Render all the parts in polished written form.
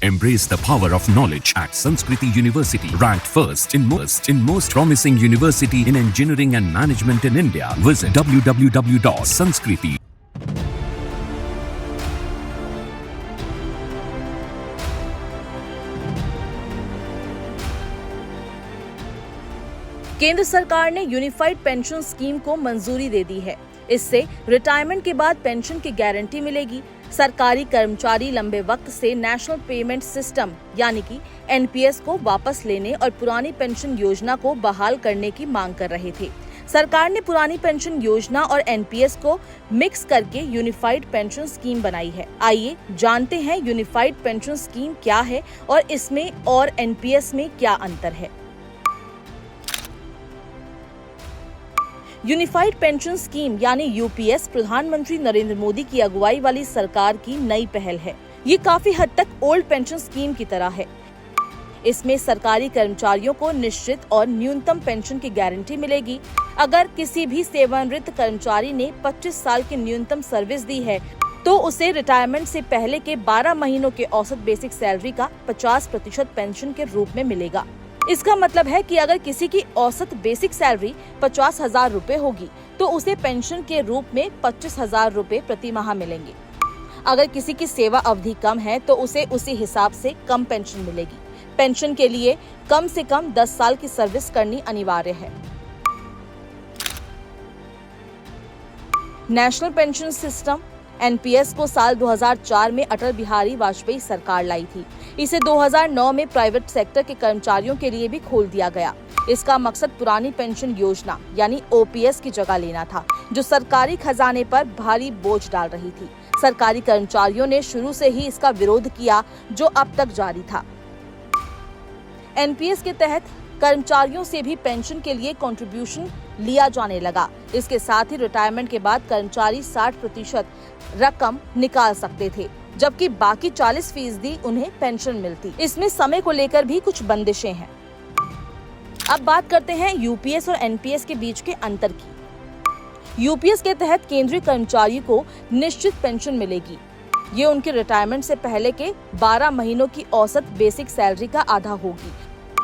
Embrace the power of knowledge at Sanskriti University, ranked first in most promising university in engineering and management in India. Visit www.sanskriti. केंद्र सरकार ने unified pension scheme को मंजूरी दे दी है। इससे retirement के बाद पेंशन की गारंटी मिलेगी। सरकारी कर्मचारी लंबे वक्त से नेशनल पेमेंट सिस्टम यानी कि एनपीएस को वापस लेने और पुरानी पेंशन योजना को बहाल करने की मांग कर रहे थे। सरकार ने पुरानी पेंशन योजना और एनपीएस को मिक्स करके यूनिफाइड पेंशन स्कीम बनाई है। आइए जानते हैं यूनिफाइड पेंशन स्कीम क्या है और इसमें और एनपीएस में क्या अंतर है। यूनिफाइड पेंशन स्कीम यानी यूपीएस प्रधानमंत्री नरेंद्र मोदी की अगुवाई वाली सरकार की नई पहल है। ये काफी हद तक ओल्ड पेंशन स्कीम की तरह है। इसमें सरकारी कर्मचारियों को निश्चित और न्यूनतम पेंशन की गारंटी मिलेगी। अगर किसी भी सेवानिवृत्त कर्मचारी ने 25 साल की न्यूनतम सर्विस दी है तो उसे रिटायरमेंट से पहले के 12 महीनों के औसत बेसिक सैलरी का 50% पेंशन के रूप में मिलेगा। इसका मतलब है कि अगर किसी की औसत बेसिक सैलरी 50,000 रूपए होगी तो उसे पेंशन के रूप में 25,000 रूपए प्रति माह मिलेंगे। अगर किसी की सेवा अवधि कम है तो उसे उसी हिसाब से कम पेंशन मिलेगी। पेंशन के लिए कम से कम 10 साल की सर्विस करनी अनिवार्य है। नेशनल पेंशन सिस्टम एनपीएस को साल 2004 में अटल बिहारी वाजपेयी सरकार लाई थी। इसे 2009 में प्राइवेट सेक्टर के कर्मचारियों के लिए भी खोल दिया गया। इसका मकसद पुरानी पेंशन योजना यानी ओपीएस की जगह लेना था, जो सरकारी खजाने पर भारी बोझ डाल रही थी। सरकारी कर्मचारियों ने शुरू से ही इसका विरोध किया, जो अब तक जारी था। एनपीएस के तहत कर्मचारियों से भी पेंशन के लिए कंट्रीब्यूशन लिया जाने लगा। इसके साथ ही रिटायरमेंट के बाद कर्मचारी 60% रकम निकाल सकते थे, जबकि बाकी 40% उन्हें पेंशन मिलती। इसमें समय को लेकर भी कुछ बंदिशें हैं। अब बात करते हैं यूपीएस और एनपीएस के बीच के अंतर की। यूपीएस के तहत केंद्रीय कर्मचारी को निश्चित पेंशन मिलेगी। ये उनके रिटायरमेंट से पहले के 12 महीनों की औसत बेसिक सैलरी का आधा होगी।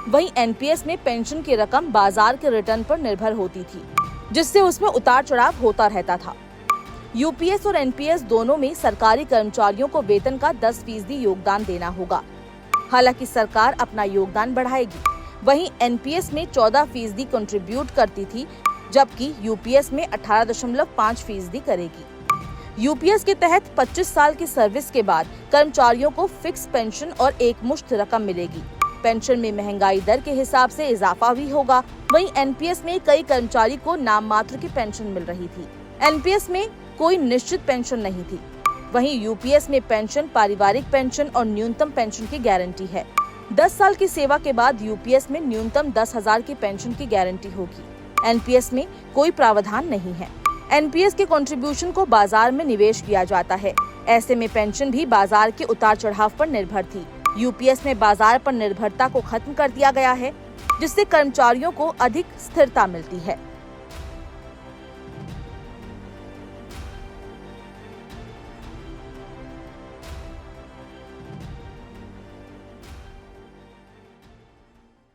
वहीं एनपीएस में पेंशन की रकम बाजार के रिटर्न पर निर्भर होती थी, जिससे उसमें उतार चढ़ाव होता रहता था। यूपीएस और एनपीएस दोनों में सरकारी कर्मचारियों को वेतन का 10% योगदान देना होगा। हालांकि सरकार अपना योगदान बढ़ाएगी। वहीं एनपीएस में 14% कंट्रीब्यूट करती थी, जबकि यूपीएस में 18.5% करेगी। यूपीएस के तहत 25 साल की सर्विस के बाद कर्मचारियों को फिक्स पेंशन और एकमुश्त रकम मिलेगी। पेंशन में महंगाई दर के हिसाब से इजाफा भी होगा। वहीं एनपीएस में कई कर्मचारी को नाम मात्र की पेंशन मिल रही थी। एनपीएस में कोई निश्चित पेंशन नहीं थी। वहीं यूपीएस में पेंशन, पारिवारिक पेंशन और न्यूनतम पेंशन की गारंटी है। 10 साल की सेवा के बाद यूपीएस में न्यूनतम 10,000 की पेंशन की गारंटी होगी। एनपीएस में कोई प्रावधान नहीं है। एनपीएस के कंट्रीब्यूशन को बाजार में निवेश किया जाता है। ऐसे में पेंशन भी बाजार के उतार चढ़ाव पर निर्भर थी। यूपीएस में बाजार पर निर्भरता को खत्म कर दिया गया है, जिससे कर्मचारियों को अधिक स्थिरता मिलती है।